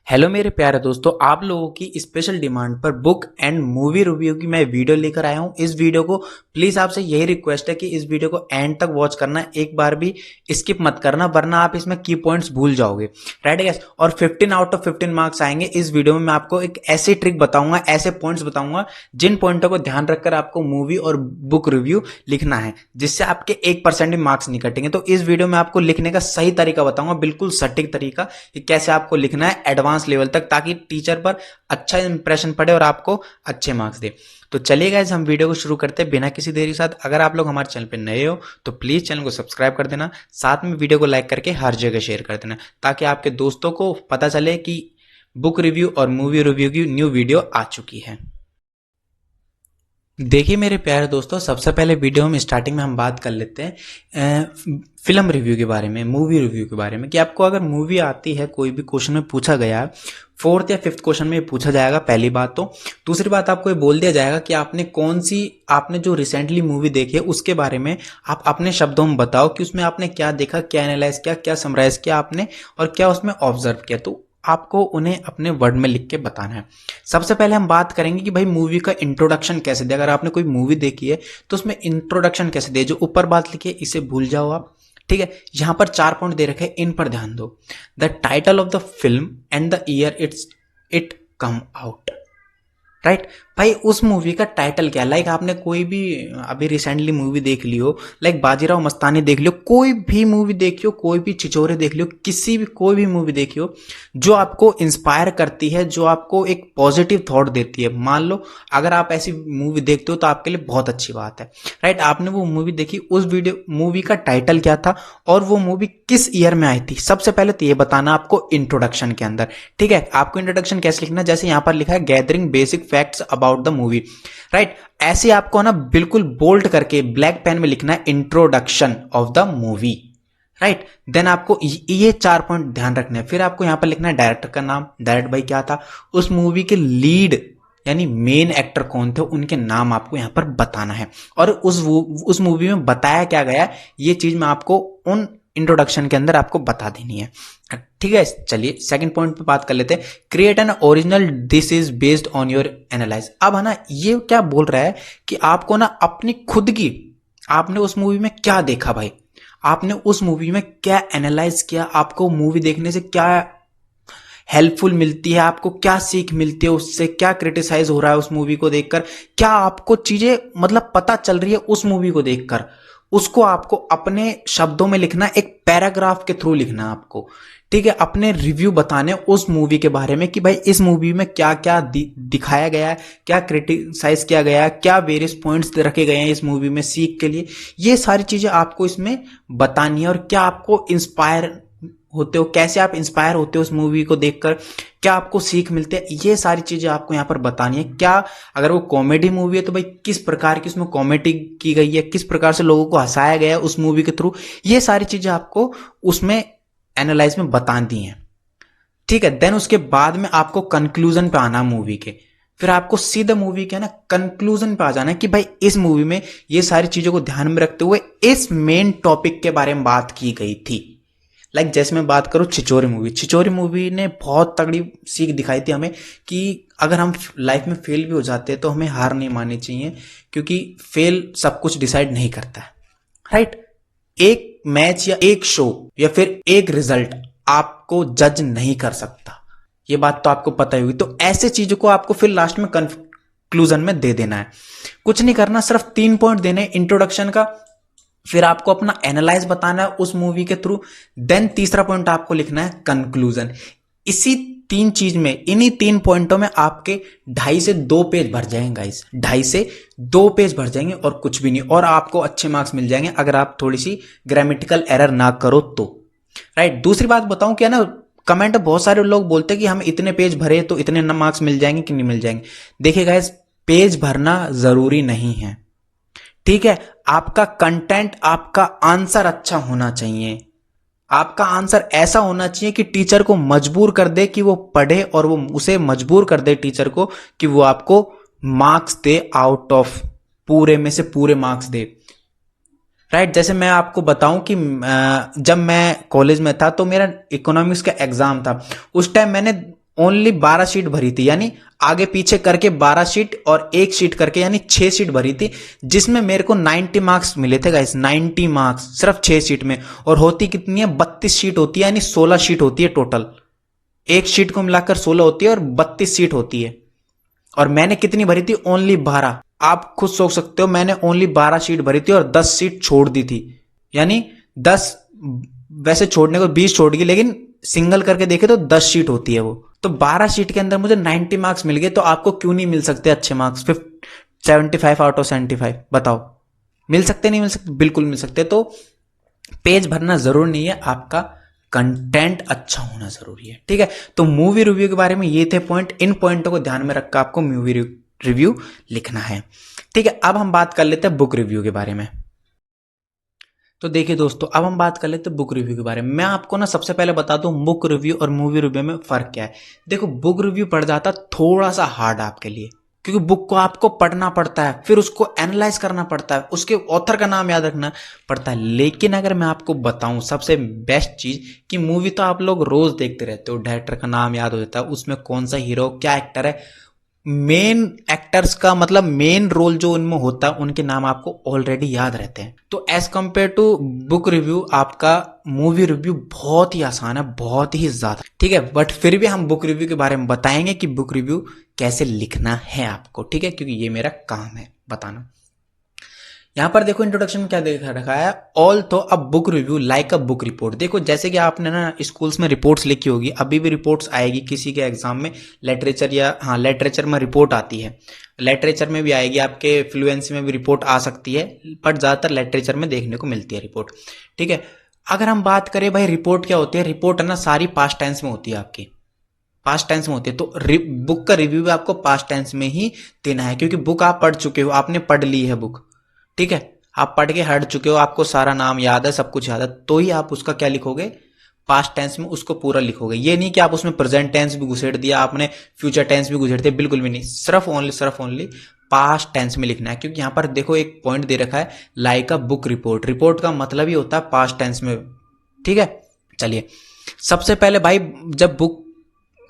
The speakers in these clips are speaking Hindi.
हेलो मेरे प्यारे दोस्तों, आप लोगों की स्पेशल डिमांड पर बुक एंड मूवी रिव्यू की मैं वीडियो लेकर आया हूं। इस वीडियो को प्लीज आपसे यही रिक्वेस्ट है कि इस वीडियो को एंड तक वॉच करना, एक बार भी स्किप मत करना, वरना आप इसमें की पॉइंट्स भूल जाओगे। राइट गैस, और 15 आउट ऑफ 15 मार्क्स आएंगे। इस वीडियो में मैं आपको एक ऐसी ट्रिक बताऊंगा, ऐसे पॉइंट्स बताऊंगा जिन पॉइंटों को ध्यान रखकर आपको मूवी और बुक रिव्यू लिखना है, जिससे आपके 1% भी मार्क्स नहीं कटेंगे। तो इस वीडियो में आपको लिखने का सही तरीका बताऊंगा, बिल्कुल सटीक तरीका कि कैसे आपको लिखना है एडवांस लेवल तक, ताकि टीचर पर अच्छा इंप्रेशन पड़े और आपको अच्छे मार्क्स दे। तो चलिए गाइस, हम वीडियो को शुरू करते हैं बिना किसी देरी के साथ। अगर आप लोग हमारे चैनल पे नए हो तो प्लीज चैनल को सब्सक्राइब कर देना, साथ में वीडियो को लाइक करके हर जगह शेयर कर देना, ताकि आपके दोस्तों को पता चले कि बुक रिव्यू और मूवी रिव्यू की न्यू वीडियो आ चुकी है। देखिए मेरे प्यारे दोस्तों, सबसे पहले वीडियो में स्टार्टिंग में हम बात कर लेते हैं फिल्म रिव्यू के बारे में, मूवी रिव्यू के बारे में, कि आपको अगर मूवी आती है, कोई भी क्वेश्चन में पूछा गया है, फोर्थ या फिफ्थ क्वेश्चन में पूछा जाएगा, पहली बात तो। दूसरी बात, आपको ये बोल दिया जाएगा कि आपने जो रिसेंटली मूवी देखी है उसके बारे में आप अपने शब्दों में बताओ कि उसमें आपने क्या देखा, क्या एनालाइज किया, क्या समराइज किया आपने, और क्या उसमें ऑब्जर्व किया। तो आपको उन्हें अपने वर्ड में लिख के बताना है। सबसे पहले हम बात करेंगे कि भाई मूवी का इंट्रोडक्शन कैसे दे। अगर आपने कोई मूवी देखी है तो उसमें इंट्रोडक्शन कैसे दे। जो ऊपर बात लिखी है इसे भूल जाओ आप, ठीक है। यहां पर 4 पॉइंट दे रखे हैं, इन पर ध्यान दो। The title of the film and the year it come out. Right भाई, उस मूवी का टाइटल क्या है। लाइक आपने कोई भी अभी रिसेंटली मूवी देख ली हो, लाइक बाजीराव मस्तानी देख लियो, कोई भी मूवी देखियो, कोई भी छिछोरे देख लियो, कोई भी मूवी देखियो जो आपको इंस्पायर करती है, जो आपको एक पॉजिटिव थॉट देती है। मान लो अगर आप ऐसी मूवी देखते हो तो आपके लिए बहुत अच्छी बात है। राइट, आपने वो मूवी देखी, उस मूवी का टाइटल क्या था और वो मूवी किस ईयर में आई थी, सबसे पहले तो ये बताना आपको इंट्रोडक्शन के अंदर। ठीक है, आपको इंट्रोडक्शन कैसे लिखना, जैसे यहां पर लिखा है gathering basic facts about the movie. Right, ऐसे आपको ना बिल्कुल बोल्ड करके ब्लैक पेन में लिखना है, introduction of the movie. Right, then आपको ये 4 पॉइंट ध्यान रखने हैं। फिर आपको यहां पर लिखना है डायरेक्टर का नाम, डायरेक्ट भाई क्या था, उस मूवी के लीड यानी मेन एक्टर कौन थे, उनके नाम आपको यहां पर बताना है, और उस मूवी में बताया क्या गया, ये चीज मैं आपको उन इंट्रोडक्शन के अंदर आपको बता देनी है। ठीक है, चलिए सेकंड पॉइंट पे बात कर लेते हैं। Create an original, this is based on your analyse. अब है ना, ये क्या बोल रहा है कि आपको ना अपनी खुद की, आपने उस मूवी में क्या देखा भाई, आपने उस मूवी में क्या एनालाइज किया, आपको मूवी देखने से क्या हेल्पफुल मिलती है, आपको क्या सीख मिलती है उससे, क्या क्रिटिसाइज हो रहा है उस मूवी को देखकर, क्या आपको चीजें मतलब पता चल रही है उस मूवी को देखकर, उसको आपको अपने शब्दों में लिखना, एक पैराग्राफ के थ्रू लिखना आपको। ठीक है, अपने रिव्यू बताने उस मूवी के बारे में कि भाई इस मूवी में क्या क्या दिखाया गया है, क्या क्रिटिसाइज किया गया है, क्या वेरियस पॉइंट्स रखे गए हैं इस मूवी में सीख के लिए, ये सारी चीजें आपको इसमें बतानी है। और क्या आपको इंस्पायर होते हो, कैसे आप इंस्पायर होते हो उस मूवी को देखकर, क्या आपको सीख मिलते हैं, ये सारी चीजें आपको यहां पर बतानी है। क्या अगर वो कॉमेडी मूवी है तो भाई किस प्रकार की उसमें कॉमेडी की गई है, किस प्रकार से लोगों को हंसाया गया है उस मूवी के थ्रू, ये सारी चीजें आपको उसमें एनालाइज में बता दी हैं। ठीक है, देन उसके बाद में आपको कंक्लूजन पे आना मूवी के, फिर आपको सीधा मूवी के ना कंक्लूजन पे आ जाना है कि भाई इस मूवी में ये सारी चीजों को ध्यान में रखते हुए इस मेन टॉपिक के बारे में बात की गई थी। लाइक जैसे मैं बात करूं छिछोरे मूवी, छिछोरे मूवी ने बहुत तगड़ी सीख दिखाई थी हमें कि अगर हम लाइफ में फेल भी हो जाते हैं तो हमें हार नहीं माननी चाहिए, क्योंकि फेल सब कुछ डिसाइड नहीं करता है। राइट, एक मैच या एक शो या फिर एक रिजल्ट आपको जज नहीं कर सकता, ये बात तो आपको पता ही हुई। तो ऐसे चीजों को आपको फिर लास्ट में कंक्लूजन में दे देना है, कुछ नहीं करना, सिर्फ 3 पॉइंट देने इंट्रोडक्शन का, फिर आपको अपना एनालाइज बताना है उस मूवी के थ्रू, देन तीसरा पॉइंट आपको लिखना है कंक्लूजन। इसी 3 चीज में, इन्हीं 3 पॉइंटों में आपके 2.5 से 2 पेज भर जाएंगे गाइस, 2.5 से 2 पेज भर जाएंगे और कुछ भी नहीं, और आपको अच्छे मार्क्स मिल जाएंगे अगर आप थोड़ी सी ग्रामेटिकल एरर ना करो तो। राइट, दूसरी बात बताऊं क्या ना, कमेंट बहुत सारे लोग बोलते हैं कि हम इतने पेज भरे तो इतने मार्क्स मिल जाएंगे कि नहीं मिल जाएंगे। देखिए गाइस, पेज भरना जरूरी नहीं है। ठीक है, आपका कंटेंट, आपका आंसर अच्छा होना चाहिए, आपका आंसर ऐसा होना चाहिए कि टीचर को मजबूर कर दे कि वो पढ़े, और वो उसे मजबूर कर दे टीचर को कि वो आपको मार्क्स दे, आउट ऑफ पूरे में से पूरे मार्क्स दे। राइट, जैसे मैं आपको बताऊं कि जब मैं कॉलेज में था तो मेरा इकोनॉमिक्स का एग्जाम था। उस टाइम मैंने ओनली 12 शीट भरी थी, यानी आगे पीछे करके 12 शीट और एक शीट करके यानी 6 शीट भरी थी, जिसमें मेरे को 90 मार्क्स मिले थे गाइस, 90 मार्क्स सिर्फ 6 शीट में। और होती कितनी है, 32 शीट होती है, यानी 16 शीट होती है टोटल। एक शीट को मिलाकर 16 होती है और 32 सीट होती है। और मैंने कितनी भरी थी, ओनली 12। आप खुद सोच सकते हो, मैंने ओनली 12 शीट भरी थी और 10 सीट छोड़ दी थी, यानी 10, वैसे छोड़ने को 20 छोड़ गई, लेकिन सिंगल करके देखे तो 10 शीट होती है वो। तो 12 शीट के अंदर मुझे 90 मार्क्स मिल गए, तो आपको क्यों नहीं मिल सकते अच्छे मार्क्स, 75 आउट ऑफ 75? बताओ, मिल सकते नहीं मिल सकते? बिल्कुल मिल सकते। तो पेज भरना जरूरी नहीं है, आपका कंटेंट अच्छा होना जरूरी है, ठीक है। तो मूवी रिव्यू के बारे में ये थे पॉइंट, इन पॉइंटों को ध्यान में रखकर आपको मूवी रिव्यू लिखना है, ठीक है। अब हम बात कर लेते हैं बुक रिव्यू के बारे में। तो देखिए दोस्तों, अब हम बात कर लेते हैं बुक रिव्यू के बारे में। मैं आपको ना सबसे पहले बता दूं बुक रिव्यू और मूवी रिव्यू में फर्क क्या है। देखो, बुक रिव्यू पड़ जाता थोड़ा सा हार्ड आपके लिए, क्योंकि बुक को आपको पढ़ना पड़ता है, फिर उसको एनालाइज करना पड़ता है, उसके ऑथर का नाम याद रखना पड़ता है। लेकिन अगर मैं आपको बताऊं सबसे बेस्ट चीज, कि मूवी तो आप लोग रोज देखते रहते हो, डायरेक्टर का नाम याद हो जाता है, उसमें कौन सा हीरो क्या एक्टर है, मेन एक्टर्स का मतलब मेन रोल जो उनमें होता है उनके नाम आपको ऑलरेडी याद रहते हैं। तो as compare to book review, आपका मूवी रिव्यू बहुत ही आसान है, बहुत ही ज्यादा, ठीक है। बट फिर भी हम बुक रिव्यू के बारे में बताएंगे कि बुक रिव्यू कैसे लिखना है आपको, ठीक है, क्योंकि ये मेरा काम है बताना। यहां पर देखो इंट्रोडक्शन में क्या देखा रखा है, ऑल तो a book review like a book report. देखो, जैसे कि आपने ना स्कूल्स में रिपोर्ट्स लिखी होगी, अभी भी रिपोर्ट्स आएगी किसी के एग्जाम में, लिटरेचर या हाँ लिटरेचर में रिपोर्ट आती है, लिटरेचर में भी आएगी, आपके फ्लुएंसी में भी रिपोर्ट आ सकती है, बट ज्यादातर लिटरेचर में देखने को मिलती है रिपोर्ट, ठीक है। अगर हम बात करें भाई रिपोर्ट क्या होती है, रिपोर्ट है ना सारी पास्ट टेंस में होती है, आपकी पास्ट टेंस में होती है। तो बुक का रिव्यू भी आपको पास्ट टेंस में ही देना है, क्योंकि बुक आप पढ़ चुके हो, आपने पढ़ ली है बुक, ठीक है, आप पढ़ के हट चुके हो, आपको सारा नाम याद है, सब कुछ याद है, तो ही आप उसका क्या लिखोगे, पास्ट टेंस में उसको पूरा लिखोगे। ये नहीं कि आप उसमें प्रेजेंट टेंस भी घुसेड़ दिया आपने, फ्यूचर टेंस भी घुसेड़ दिया, बिल्कुल भी नहीं, सिर्फ ओनली पास्ट टेंस में लिखना है। क्योंकि यहां पर देखो एक पॉइंट दे रखा है, like a book report, report का मतलब ही होता है पास्ट टेंस में, ठीक है। चलिए, सबसे पहले भाई जब बुक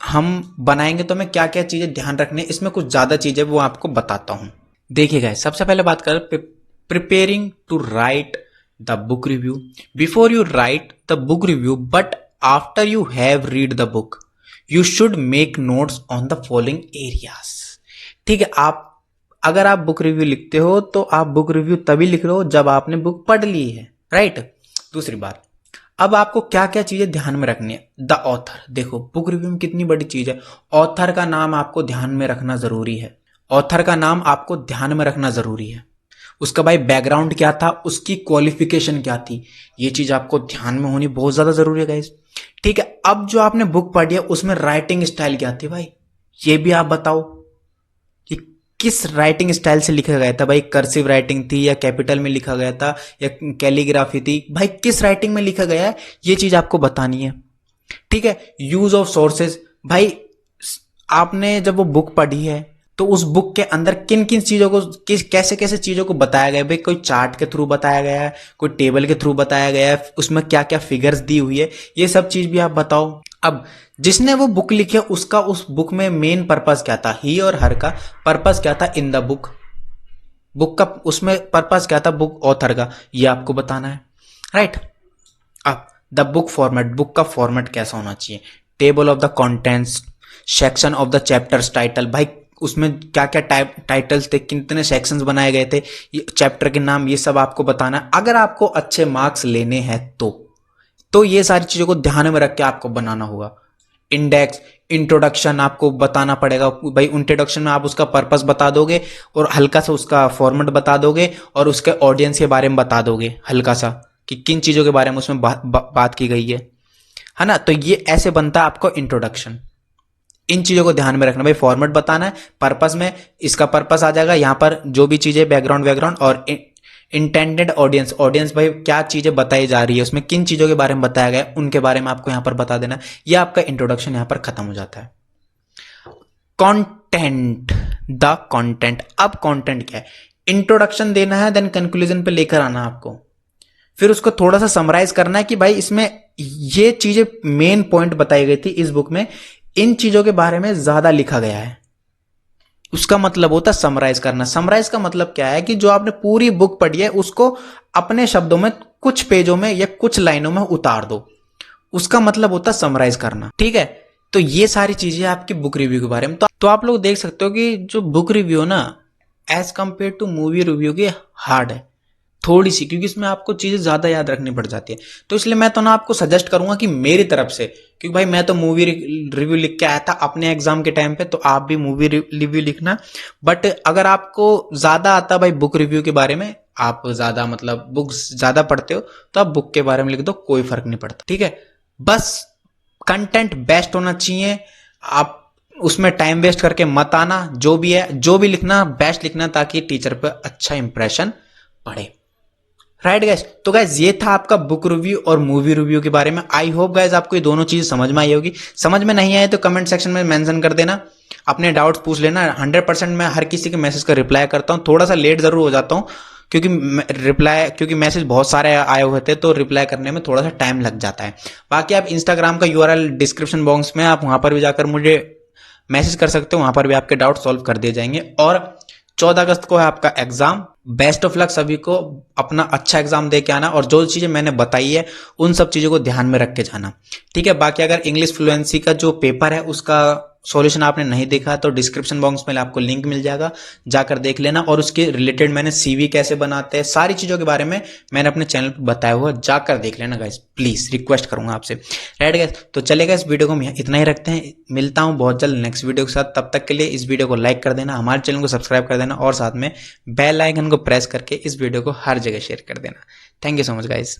हम बनाएंगे तो हमें क्या क्या चीजें ध्यान रखनी है, इसमें कुछ ज्यादा चीजें वो आपको बताता हूं। देखिएगा, सबसे पहले बात करें preparing to write the book review. Before you write the book review but after you have read the book, you should make notes on the following areas, ठीक है। आप अगर आप बुक रिव्यू लिखते हो तो आप बुक रिव्यू तभी लिख रहे हो जब आपने बुक पढ़ ली है, राइट। दूसरी बात, अब आपको क्या क्या चीजें ध्यान में रखनी है, द ऑथर। देखो, बुक रिव्यू में कितनी बड़ी चीज है, ऑथर का नाम आपको ध्यान में रखना जरूरी है, ऑथर का नाम आपको ध्यान में रखना जरूरी है, उसका भाई बैकग्राउंड क्या था, उसकी क्वालिफिकेशन क्या थी, ये चीज आपको ध्यान में होनी बहुत ज्यादा जरूरी है गाइस, ठीक है। अब जो आपने बुक पढ़ी है उसमें राइटिंग स्टाइल क्या थी भाई, ये भी आप बताओ कि किस राइटिंग स्टाइल से लिखा गया था भाई, कर्सिव राइटिंग थी या कैपिटल में लिखा गया था या कैलीग्राफी थी, भाई किस राइटिंग में लिखा गया है ये चीज आपको बतानी है, ठीक है। यूज ऑफ सोर्सेज, भाई आपने जब वो बुक पढ़ी है तो उस बुक के अंदर किन किन चीजों को कैसे कैसे चीजों को बताया गया है, भाई कोई चार्ट के थ्रू बताया गया है, कोई टेबल के थ्रू बताया गया है, उसमें क्या क्या फिगर्स दी हुई है, ये सब चीज भी आप बताओ। अब जिसने वो बुक लिखी है उसका उस बुक में मेन पर्पस क्या था, ही और हर का पर्पस क्या था इन द बुक, बुक का उसमें पर्पस क्या था बुक ऑथर का, ये आपको बताना है, राइट। अब द बुक फॉर्मेट, बुक का फॉर्मेट कैसा होना चाहिए, table of the contents, section of the chapters title, भाई उसमें क्या क्या टाइटल्स थे, कितने सेक्शंस बनाए गए थे, ये चैप्टर के नाम, ये सब आपको बताना है। अगर आपको अच्छे मार्क्स लेने हैं तो ये सारी चीजों को ध्यान में रख के आपको बनाना होगा। इंडेक्स, इंट्रोडक्शन आपको बताना पड़ेगा भाई, इंट्रोडक्शन में आप उसका पर्पस बता दोगे और हल्का सा उसका फॉर्मेट बता दोगे और उसके ऑडियंस के बारे में बता दोगे हल्का सा कि किन चीजों के बारे में उसमें बात की गई है ना। तो ये ऐसे बनता है आपको इंट्रोडक्शन। इन चीजों को ध्यान में रखना भाई, फॉर्मेट बताना है, पर्पस में इसका पर्पस आ जाएगा, यहां पर जो भी चीजें बैकग्राउंड और इंटेंडेड ऑडियंस, ऑडियंस भाई क्या चीजें बताई जा रही है, उसमें किन चीजों के बारे में बताया गया है उनके बारे में आपको यहां पर बता देना। यह आपका इंट्रोडक्शन यहां पर खत्म हो जाता है। कंटेंट, द कंटेंट, अब कंटेंट क्या है, इंट्रोडक्शन देना है, देन कंक्लूजन पे लेकर आना आपको, फिर उसको थोड़ा सा समराइज करना है कि भाई इसमें ये चीजें मेन पॉइंट बताई गई थी इस बुक में, इन चीजों के बारे में ज्यादा लिखा गया है। उसका मतलब होता है समराइज करना। समराइज का मतलब क्या है कि जो आपने पूरी बुक पढ़ी है उसको अपने शब्दों में कुछ पेजों में या कुछ लाइनों में उतार दो, उसका मतलब होता है समराइज करना। ठीक है, तो ये सारी चीजें आपकी बुक रिव्यू के बारे में। तो आप लोग देख सकते हो कि जो बुक रिव्यू ना as compare to movie review की हार्ड है थोड़ी सी, क्योंकि इसमें आपको चीजें ज्यादा याद रखनी पड़ जाती है। तो इसलिए मैं तो ना आपको सजेस्ट करूंगा कि मेरी तरफ से, क्योंकि भाई मैं तो मूवी रिव्यू लिख के आया था अपने एग्जाम के टाइम पे, तो आप भी मूवी रिव्यू लिखना। बट अगर आपको ज्यादा आता भाई बुक रिव्यू के बारे में, आप ज्यादा मतलब बुक्स ज्यादा पढ़ते हो, तो आप बुक के बारे में लिख दो, कोई फर्क नहीं पड़ता। ठीक है, बस कंटेंट बेस्ट होना चाहिए। आप उसमें टाइम वेस्ट करके मत आना। जो भी है, जो भी लिखना बेस्ट लिखना, ताकि टीचर पे अच्छा इंप्रेशन पड़े। राइट गाइस, तो गाइस ये था आपका बुक रिव्यू और मूवी रिव्यू के बारे में। आई होप गाइस आपको ये दोनों चीज समझ में आई होगी। समझ में नहीं आए तो कमेंट सेक्शन में मेंशन कर देना, अपने डाउट्स पूछ लेना। 100% मैं हर किसी के मैसेज का रिप्लाई करता हूँ। थोड़ा सा लेट जरूर हो जाता हूँ क्योंकि मैसेज बहुत सारे आए हुए थे, तो रिप्लाई करने में थोड़ा सा टाइम लग जाता है। बाकी आप इंस्टाग्राम का URL डिस्क्रिप्शन बॉक्स में, आप वहां पर भी जाकर मुझे मैसेज कर सकते हो, वहां पर भी आपके डाउट सॉल्व कर दिए जाएंगे। और 14 अगस्त को है आपका एग्जाम। बेस्ट ऑफ लक सभी को, अपना अच्छा एग्जाम दे के आना, और जो चीजें मैंने बताई है उन सब चीजों को ध्यान में रख के जाना। ठीक है, बाकी अगर इंग्लिश फ्लुएंसी का जो पेपर है उसका सॉल्यूशन आपने नहीं देखा तो डिस्क्रिप्शन बॉक्स में आपको लिंक मिल जाएगा, जाकर देख लेना। और उसके रिलेटेड मैंने CV कैसे बनाते हैं, सारी चीजों के बारे में मैंने अपने चैनल पर बताया हुआ, जाकर देख लेना गाइस, प्लीज रिक्वेस्ट करूंगा आपसे। राइट गाइस, तो चलेगा, इस वीडियो को हम इतना ही रखते हैं। मिलता हूं बहुत जल्द नेक्स्ट वीडियो के साथ। तब तक के लिए इस वीडियो को लाइक कर देना, हमारे चैनल को सब्सक्राइब कर देना, और साथ में बेल आइकन को प्रेस करके इस वीडियो को हर जगह शेयर कर देना। Thank you so much guys.